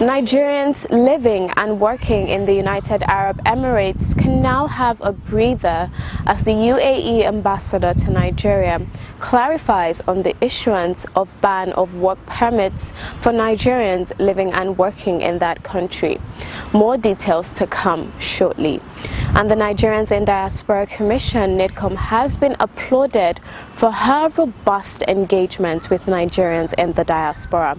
Nigerians living and working in the United Arab Emirates can now have a breather as the UAE ambassador to Nigeria clarifies on the issuance of ban of work permits for Nigerians living and working in that country. More details to come shortly. And the Nigerians in Diaspora Commission, NIDCOM, has been applauded for her robust engagement with Nigerians in the diaspora.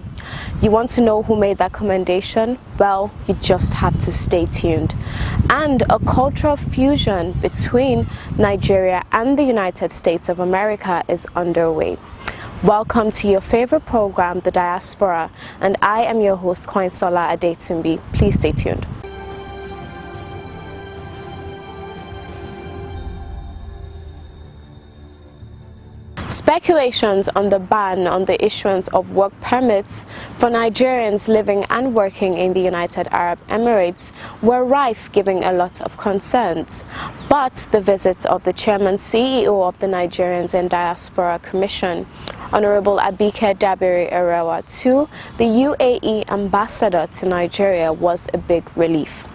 You want to know who made that commendation? Well, you just have to stay tuned. And a cultural fusion between Nigeria and the United States of America is underway. Welcome to your favorite program, The Diaspora, and I am your host, Koinsola Adetumbi. Please stay tuned. Speculations on the ban on the issuance of work permits for Nigerians living and working in the United Arab Emirates were rife, giving a lot of concerns. But the visit of the Chairman CEO of the Nigerians in Diaspora Commission, Honorable Abike Dabiri Erewa, to the UAE ambassador to Nigeria was a big relief.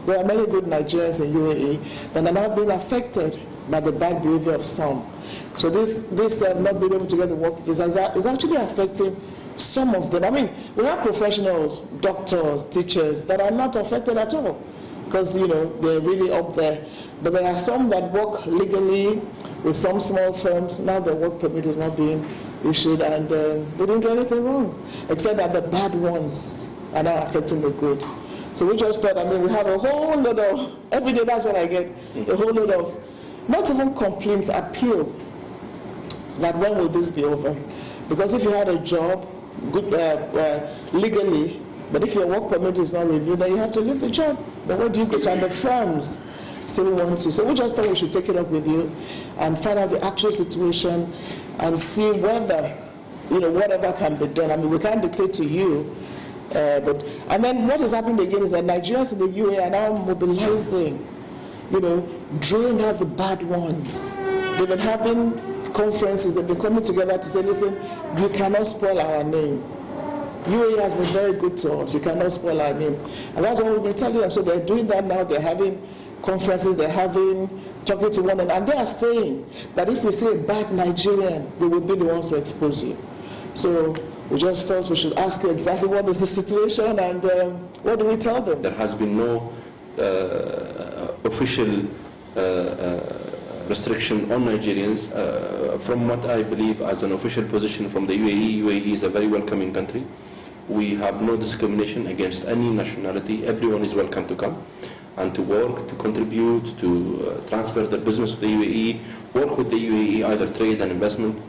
There are many good Nigerians in UAE that are now being affected by the bad behavior of some. So this not being able to get the work visa is actually affecting some of them. I mean, we have professionals, doctors, teachers that are not affected at all because, you know, they're really up there. But there are some that work legally with some small firms. Now their work permit is not being issued and they didn't do anything wrong, except that the bad ones are now affecting the good. So we just thought, I mean, we have a whole lot of, every day that's what I get, a whole lot of, not even complaints, appeal. That when will this be over? Because if you had a job good, legally, but if your work permit is not renewed, then you have to leave the job. Then where do you go to? And the firms still want to. So we just thought we should take it up with you and find out the actual situation and see whether, you know, whatever can be done. I mean, we can't dictate to you. And then what is happening again is that Nigerians in the UAE are now mobilizing, you know, drawing out the bad ones. They've been having conferences, they've been coming together to say, listen, you cannot spoil our name. UAE has been very good to us, you cannot spoil our name. And that's what we've been telling them. So they're doing that now, they're having conferences, talking to one another, and they are saying that if we see a bad Nigerian, we will be the ones to expose you. So we just felt we should ask you exactly what is the situation and what do we tell them? There has been no official restriction on Nigerians. From what I believe as an official position from the UAE, UAE is a very welcoming country. We have no discrimination against any nationality. Everyone is welcome to come and to work, to contribute, to transfer their business to the UAE, work with the UAE, either trade and investment,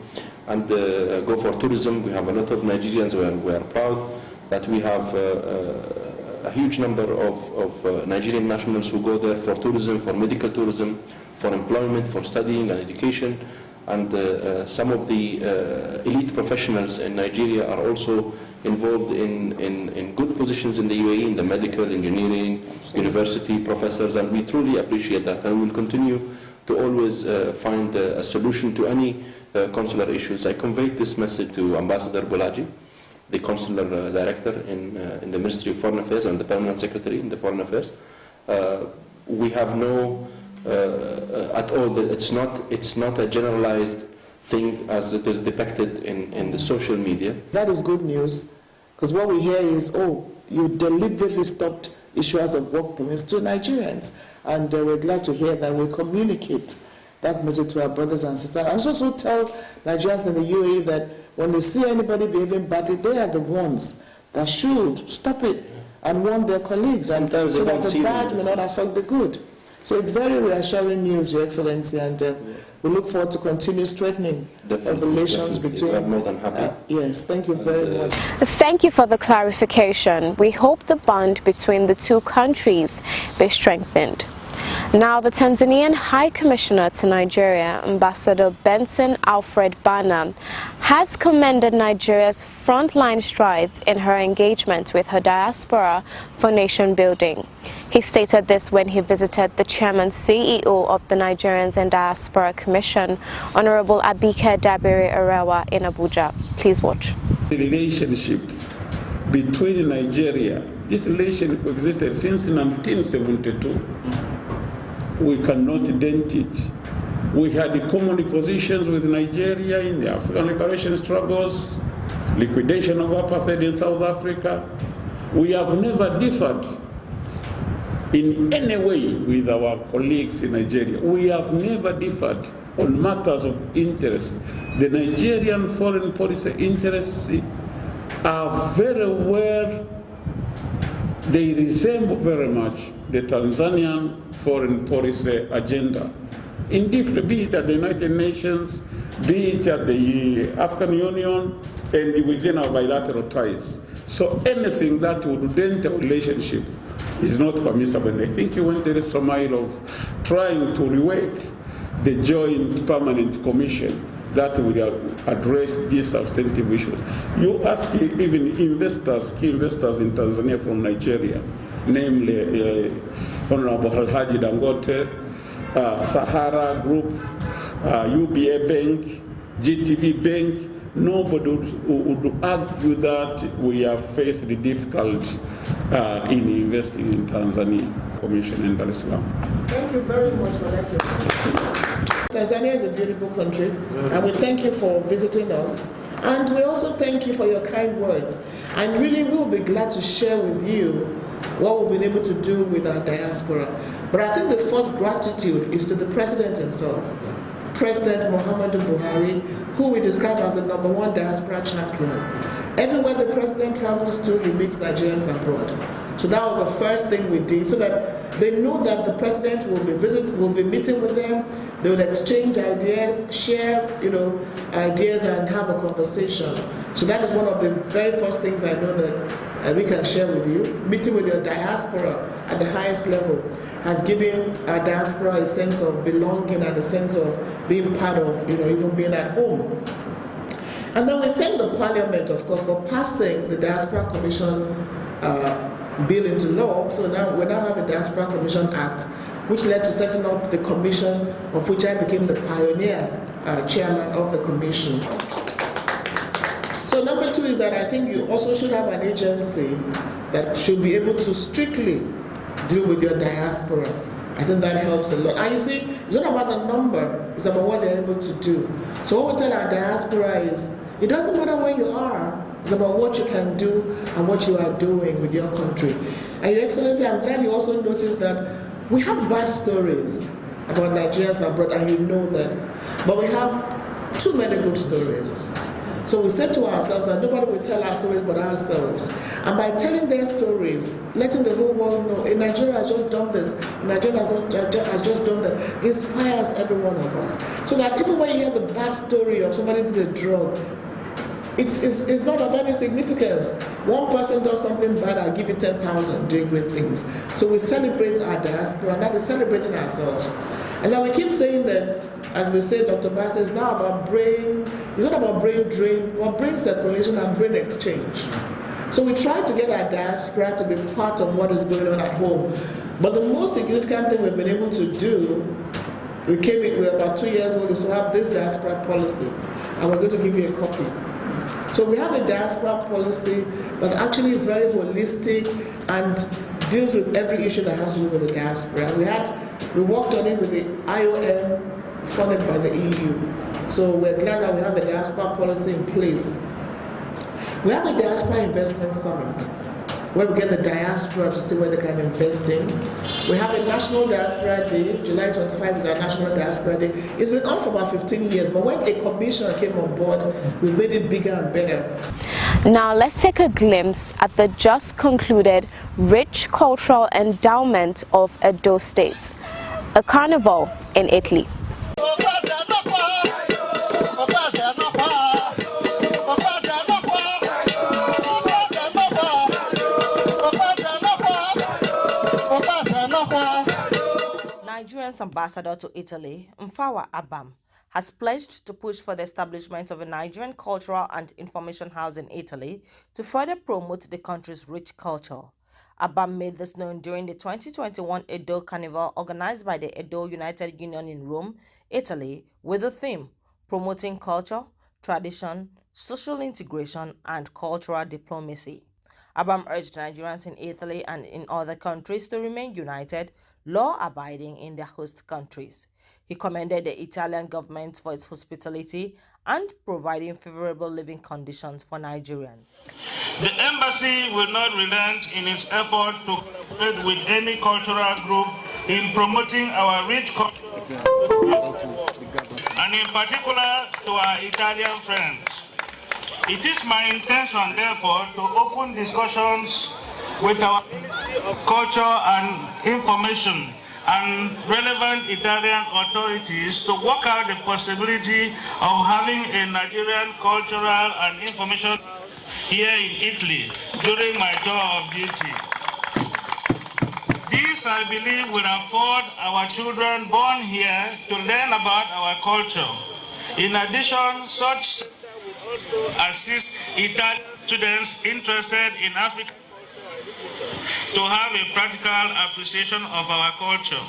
and go for tourism. We have a lot of Nigerians who are proud that we have a huge number of Nigerian nationals who go there for tourism, for medical tourism, for employment, for studying and education, and some of the elite professionals in Nigeria are also involved in good positions in the UAE, in the medical, engineering, university professors, and we truly appreciate that, and we will continue to always find a solution to any consular issues. I conveyed this message to Ambassador Bolaji, the consular director in the Ministry of Foreign Affairs and the Permanent Secretary in the Foreign Affairs. We have no at all. It's not a generalized thing as it is depicted in the social media. That is good news, because what we hear is, oh, you deliberately stopped issuers of work permits to Nigerians, and we're glad to hear that. We communicate that message to our brothers and sisters. And also tell Nigerians in the UAE that when they see anybody behaving badly, they are the ones that should stop it and warn their colleagues, and so that the bad may not affect the good. So it's very reassuring news, Your Excellency, and we look forward to continue strengthening the relations between. We are more than happy. Yes, thank you very much. Thank you for the clarification. We hope the bond between the two countries be strengthened. Now, the Tanzanian High Commissioner to Nigeria, Ambassador Benson Alfred Bana, has commended Nigeria's frontline strides in her engagement with her diaspora for nation building. He stated this when he visited the Chairman CEO of the Nigerians in Diaspora Commission, Honorable Abike Dabiri Erewa, in Abuja. Please watch. The relationship between Nigeria. This relationship existed since 1972. We cannot dent it. We had common positions with Nigeria in the African liberation struggles, liquidation of apartheid in South Africa. We have never differed in any way with our colleagues in Nigeria. We have never differed on matters of interest. The Nigerian foreign policy interests are very well, they resemble very much the Tanzanian foreign policy agenda. Indeed, be it at the United Nations, be it at the African Union, and within our bilateral ties. So anything that would dent a relationship is not permissible. And I think you went the extra mile of trying to rework the Joint Permanent Commission that will address these substantive issues. You ask even investors, key investors in Tanzania from Nigeria, namely Honorable Alhaji Dangote, Sahara Group, UBA Bank, GTB Bank. Nobody would argue that we have faced the difficulty in investing in Tanzania Commission in Dar es Salaam. Thank you very much for that. Tanzania is a beautiful country, and we thank you for visiting us. And we also thank you for your kind words. And really, we'll be glad to share with you what we've been able to do with our diaspora. But I think the first gratitude is to the President himself, President Muhammadu Buhari, who we describe as the #1 diaspora champion. Everywhere the President travels to, he meets Nigerians abroad. So that was the first thing we did, so that they know that the President will be meeting with them, they will exchange ideas, share ideas and have a conversation. So that is one of the very first things I know that we can share with you. Meeting with your diaspora at the highest level has given our diaspora a sense of belonging and a sense of being part of, even being at home. And then we thank the Parliament, of course, for passing the Diaspora Commission bill into law. So now we have a Diaspora Commission Act, which led to setting up the commission, of which I became the pioneer chairman of the commission. So number 2 is that I think you also should have an agency that should be able to strictly deal with your diaspora. I think that helps a lot. And you see, it's not about the number, it's about what they're able to do. So what we tell our diaspora is, it doesn't matter where you are, it's about what you can do and what you are doing with your country. And Your Excellency, I'm glad you also noticed that we have bad stories about Nigerians abroad, and you know that. But we have too many good stories. So we said to ourselves that nobody will tell our stories but ourselves. And by telling their stories, letting the whole world know, Nigeria has just done this, Nigeria has just done that, inspires every one of us. So that even when you hear the bad story of somebody did a drug, it's not of any significance. One person does something bad, I'll give you 10,000 doing great things. So we celebrate our diaspora, and that is celebrating ourselves. And then we keep saying that, as we say, Dr. Bass, it's now about it's not about brain drain, but brain circulation and brain exchange. So we try to get our diaspora to be part of what is going on at home. But the most significant thing we've been able to do, we're about 2 years old, is to have this diaspora policy. And we're going to give you a copy. So we have a diaspora policy that actually is very holistic and deals with every issue that has to do with the diaspora. We worked on it with the IOM, funded by the EU. So we're glad that we have a diaspora policy in place. We have a diaspora investment summit, where we get the diaspora to see where they can invest in. We have a National Diaspora Day. July 25 is our National Diaspora Day. It's been on for about 15 years, but when a commission came on board, we made it bigger and better. Now let's take a glimpse at the just concluded rich cultural endowment of Edo State, a carnival in Italy. Nigeria's ambassador to Italy, Mfawa Abam, has pledged to push for the establishment of a Nigerian cultural and information house in Italy to further promote the country's rich culture. Abam made this known during the 2021 Edo Carnival organized by the Edo United Union in Rome, Italy, with the theme Promoting Culture, Tradition, Social Integration and Cultural Diplomacy. Abam urged Nigerians in Italy and in other countries to remain united, law-abiding in their host countries. He commended the Italian government for its hospitality and providing favorable living conditions for Nigerians. The embassy will not relent in its effort to collaborate with any cultural group in promoting our rich culture, and in particular to our Italian friends. It is my intention, therefore, to open discussions with our Ministry of Culture and Information and relevant Italian authorities to work out the possibility of having a Nigerian cultural and information here in Italy during my tour of duty. This, I believe, will afford our children born here to learn about our culture. In addition, such will also assist Italian students interested in African culture to have a practical appreciation of our culture.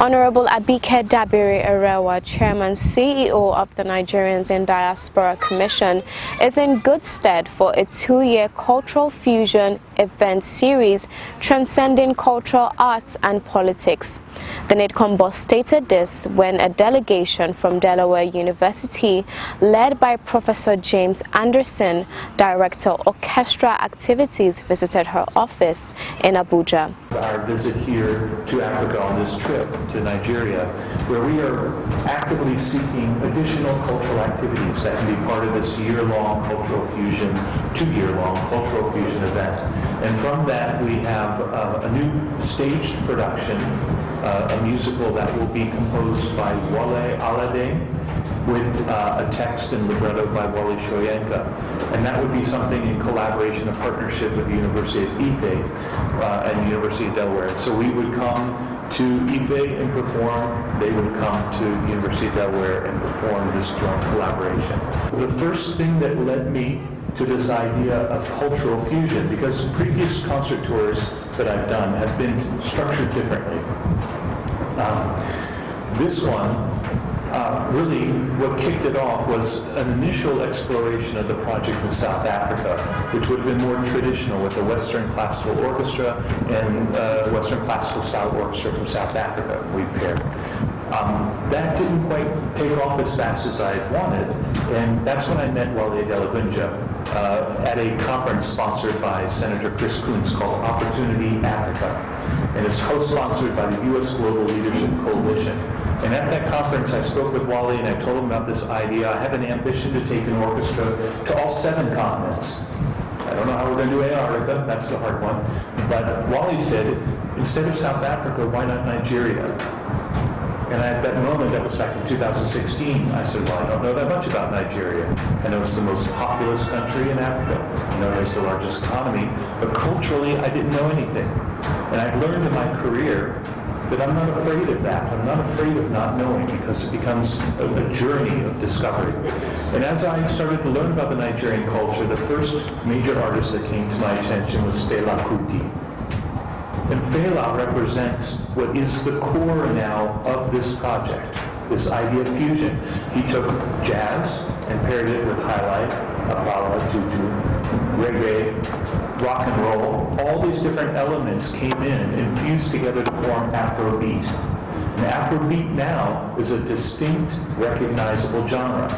Honorable Abike Dabiri Erewa, Chairman CEO of the Nigerians in Diaspora Commission, is in good stead for a 2-year cultural fusion event series transcending cultural arts and politics. The NIDCOM boss stated this when a delegation from Delaware University, led by Professor James Anderson, Director Orchestra Activities, visited her office in Abuja. Our visit here to Africa on this trip to Nigeria, where we are actively seeking additional cultural activities that can be part of this year-long cultural fusion, 2-year-long cultural fusion event. And from that, we have a new staged production, a musical that will be composed by Wale Alade, with a text and libretto by Wally Shoyenka. And that would be something in collaboration, a partnership with the University of Ife and the University of Delaware. So we would come to Ife and perform, they would come to the University of Delaware and perform this joint collaboration. The first thing that led me to this idea of cultural fusion, because previous concert tours that I've done have been structured differently. This one, really what kicked it off was an initial exploration of the project in South Africa, which would have been more traditional with the Western Classical Orchestra and Western Classical Style Orchestra from South Africa we paired. That didn't quite take off as fast as I had wanted, and that's when I met Wale Delagunja at a conference sponsored by Senator Chris Coons called Opportunity Africa, and is co-sponsored by the U.S. Global Leadership Coalition. And at that conference, I spoke with Wale and I told him about this idea. I have an ambition to take an orchestra to all 7 continents. I don't know how we're going to do Antarctica, that's the hard one. But Wale said, instead of South Africa, why not Nigeria? And at that moment, that was back in 2016, I said, well, I don't know that much about Nigeria. I know it's the most populous country in Africa. I know it's the largest economy, but culturally, I didn't know anything. And I've learned in my career that I'm not afraid of that. I'm not afraid of not knowing, because it becomes a journey of discovery. And as I started to learn about the Nigerian culture, the first major artist that came to my attention was Fela Kuti. And Fela represents what is the core now of this project, this idea of fusion. He took jazz and paired it with highlight, apala, juju, reggae, rock and roll. All these different elements came in and fused together to form Afrobeat. And Afrobeat now is a distinct, recognizable genre.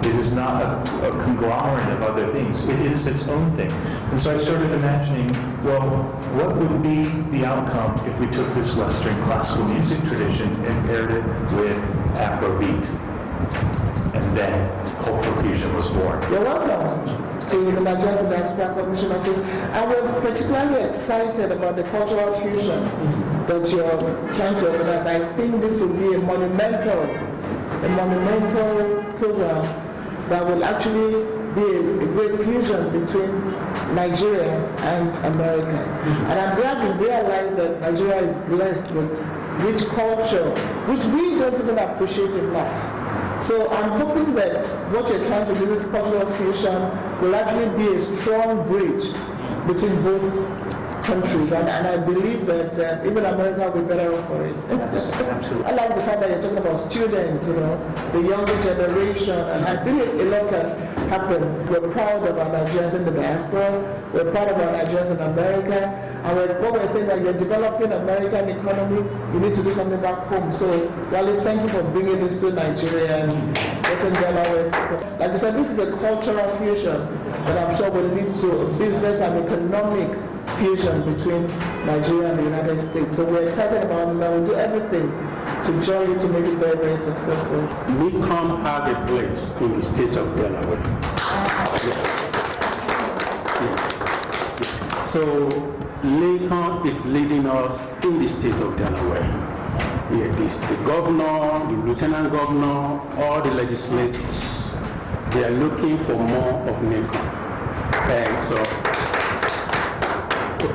It is not a conglomerate of other things. It is its own thing. And so I started imagining, well, what would be the outcome if we took this Western classical music tradition and paired it with Afrobeat? And then cultural fusion was born. You're welcome to the Nigerian Diaspora Commission office. And we're particularly excited about the cultural fusion that you're trying to organize. I think this will be a monumental program that will actually be a great fusion between Nigeria and America. And I'm glad we realized that Nigeria is blessed with rich culture, which we don't even appreciate enough. So I'm hoping that what you're trying to do, this cultural fusion, will actually be a strong bridge between both countries, and I believe that even America will be better off for it. Yes, absolutely. I like the fact that you're talking about students, the younger generation, and I believe a lot can happen. We're proud of our Nigerians in the diaspora, we're proud of our Nigerians in America, and what we're saying that you're developing American economy, you need to do something back home. So, Wale, thank you for bringing this to Nigeria and getting Delaware. Like I said, this is a cultural fusion that I'm sure will lead to a business and economic fusion between Nigeria and the United States. So we're excited about this and we'll do everything to join you to make it very, very successful. Lincoln have a place in the state of Delaware. Yes. Yes. So Lincoln is leading us in the state of Delaware. Yeah, the governor, the lieutenant governor, all the legislators, they are looking for more of Lincoln. And so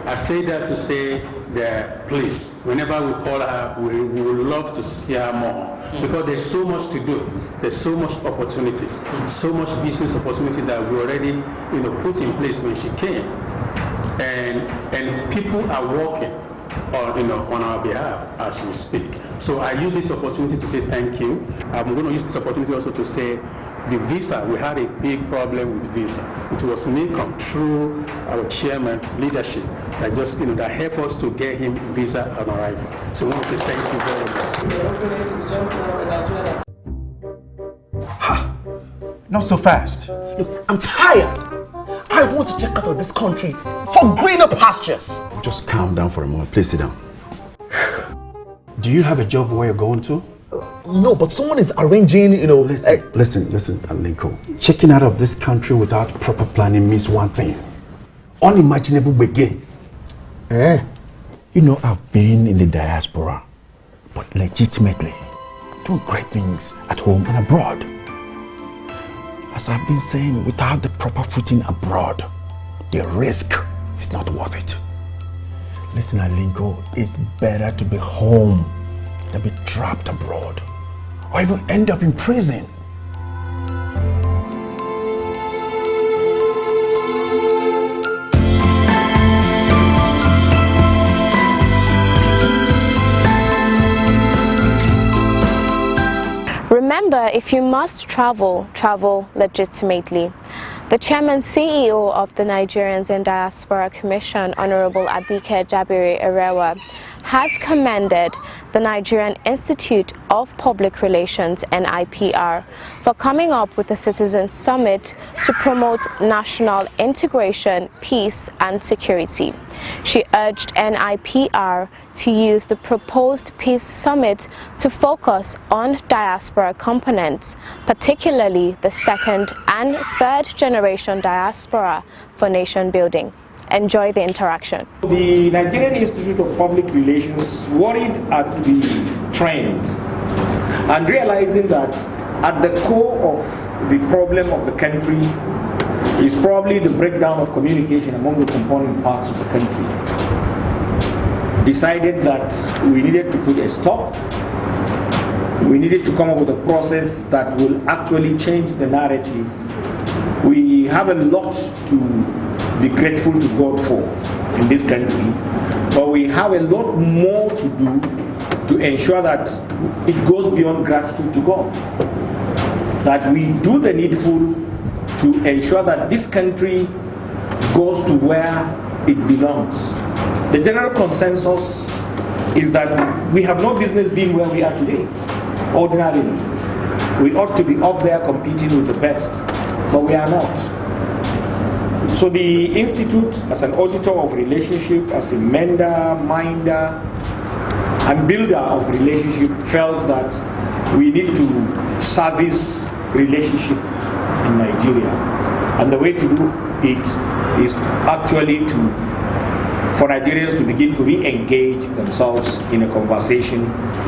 I say that to say that, please, whenever we call her, we would love to see her more, because there's so much to do. There's so much opportunities, so much business opportunity that we already, put in place when she came, and people are working on our behalf as we speak. So I use this opportunity to say thank you. I'm going to use this opportunity also to say, the visa, we had a big problem with visa. It was Lincoln through our chairman leadership that just, that helped us to get him visa on arrival. So I want to say thank you very much. Ha! Not so fast. Look, I'm tired. I want to check out of this country for greener pastures. Just calm down for a moment. Please sit down. Do you have a job where you're going to? No, but someone is arranging, Listen, Lincoln. Checking out of this country without proper planning means one thing. Unimaginable begin. I've been in the diaspora, but legitimately doing great things at home and abroad. As I've been saying, without the proper footing abroad, the risk is not worth it. Listen, Lincoln, it's better to be home than be trapped abroad, or even end up in prison. Remember, if you must travel, travel legitimately. The Chairman CEO of the Nigerians in Diaspora Commission, Honorable Abike Jabiri Erewa, has commended the Nigerian Institute of Public Relations, NIPR, for coming up with the Citizens Summit to promote national integration, peace and security. She urged NIPR to use the proposed Peace Summit to focus on diaspora components, particularly the second and third generation diaspora, for nation building. Enjoy the interaction. The Nigerian Institute of Public Relations worried at the trend and realizing that at the core of the problem of the country is probably the breakdown of communication among the component parts of the country. Decided that we needed to put a stop. We needed to come up with a process that will actually change the narrative. We have a lot to be grateful to God for in this country, but we have a lot more to do to ensure that it goes beyond gratitude to God. That we do the needful to ensure that this country goes to where it belongs. The general consensus is that we have no business being where we are today, ordinarily. We ought to be up there competing with the best, but we are not. So the Institute, as an auditor of relationship, as a mender, minder, and builder of relationship, felt that we need to service relationship in Nigeria. And the way to do it is actually for Nigerians to begin to re-engage themselves in a conversation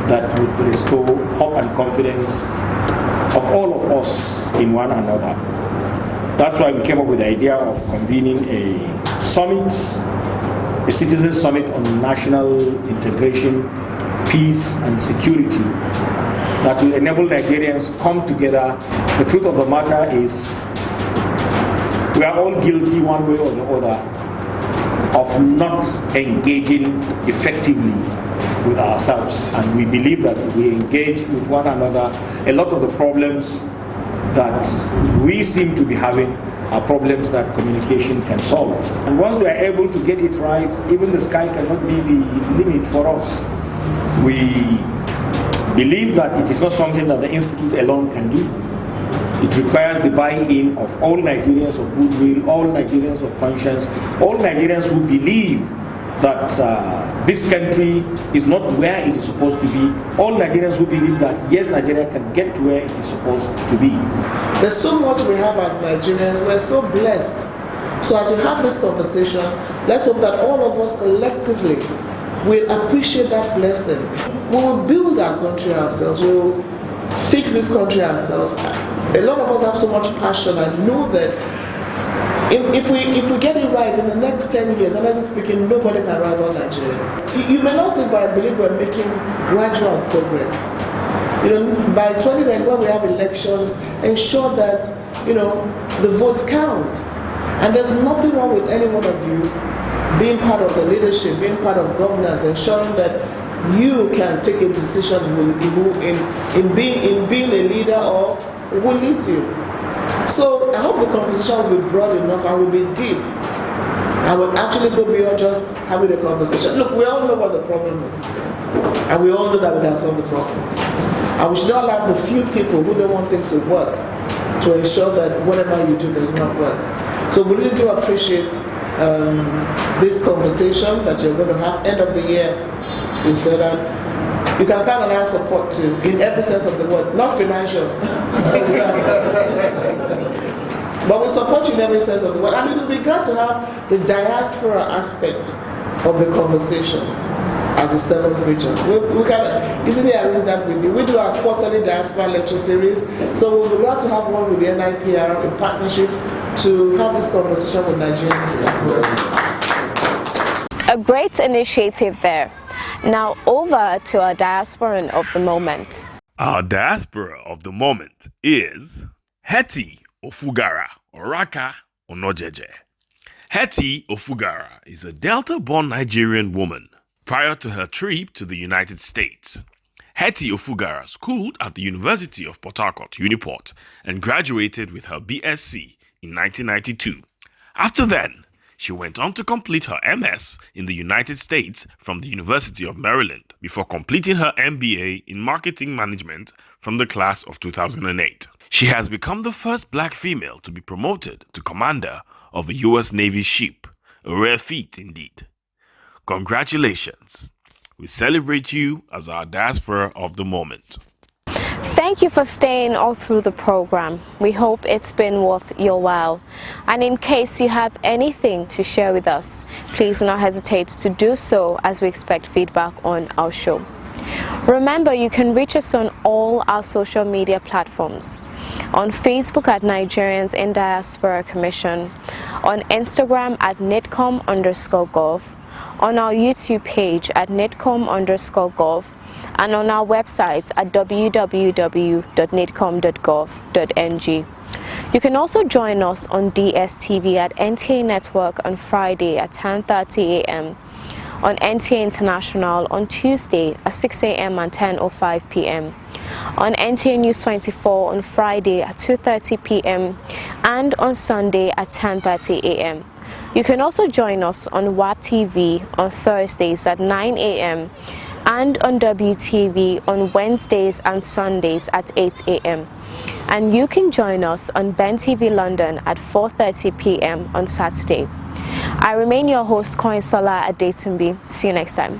that would restore hope and confidence of all of us in one another. That's why we came up with the idea of convening a summit, a citizen summit on national integration, peace and security that will enable Nigerians come together. The truth of the matter is we are all guilty one way or the other of not engaging effectively with ourselves, and we believe that if we engage with one another, a lot of the problems that we seem to be having are problems that communication can solve. And once we are able to get it right, even the sky cannot be the limit for us. We believe that it is not something that the Institute alone can do. It requires the buy-in of all Nigerians of goodwill, all Nigerians of conscience, all Nigerians who believe that this country is not where it is supposed to be, all Nigerians who believe that, yes, Nigeria can get to where it is supposed to be. There's so much we have as Nigerians. We're so blessed. So as we have this conversation, let's hope that all of us collectively will appreciate that blessing. We will build our country ourselves. We will fix this country ourselves. A lot of us have so much passion and know that if we get it right in the next 10 years, honestly speaking, nobody can rival Nigeria. You may not see, but I believe we're making gradual progress. By 2021 when we have elections, ensure that the votes count. And there's nothing wrong with any one of you being part of the leadership, being part of governance, ensuring that you can take a decision in being a leader or who leads you. So I hope the conversation will be broad enough and will be deep. I will actually go beyond just having a conversation. Look, we all know what the problem is. And we all know that we can solve the problem. And we should not allow the few people who don't want things to work to ensure that whatever you do does not work. So we really do appreciate this conversation that you're going to have end of the year in Sudan. You can count on our support too, in every sense of the word, not financial. But we support you in every sense of the word. And it will be glad to have the diaspora aspect of the conversation as the seventh region. We can easily arrange that with you. We do our quarterly diaspora lecture series, so we'll be glad to have one with the NIPR in partnership to have this conversation with Nigerians. A great initiative there. Now over to our diasporan of the moment. Our diaspora of the moment is Hetty Ofugara Oraka Onojeje. Hetty Ofugara is a Delta-born Nigerian woman. Prior to her trip to the United States, Hetty Ofugara schooled at the University of Port Harcourt, Uniport, and graduated with her BSc in 1992. After then, she went on to complete her MS in the United States from the University of Maryland before completing her MBA in Marketing Management from the class of 2008. She has become the first black female to be promoted to commander of a U.S. Navy ship, a rare feat indeed. Congratulations. We celebrate you as our diaspora of the moment. Thank you for staying all through the program. We hope it's been worth your while. And in case you have anything to share with us, please do not hesitate to do so as we expect feedback on our show. Remember, you can reach us on all our social media platforms. On Facebook at Nigerians in Diaspora Commission, on Instagram at nitcom_gov, on our YouTube page at nitcom_gov, and on our website at www.nitcom.gov.ng. You can also join us on DSTV at NTA Network on Friday at 10:30 a.m., on NTA International on Tuesday at 6 a.m. and 10:05 p.m., on NTA News 24 on Friday at 2:30 p.m., and on Sunday at 10:30 a.m. You can also join us on WAP TV on Thursdays at 9 a.m. and on WTV on Wednesdays and Sundays at 8 a.m. And you can join us on Ben TV London at 4:30 p.m. on Saturday. I remain your host, Koinsola Adetumbi. See you next time.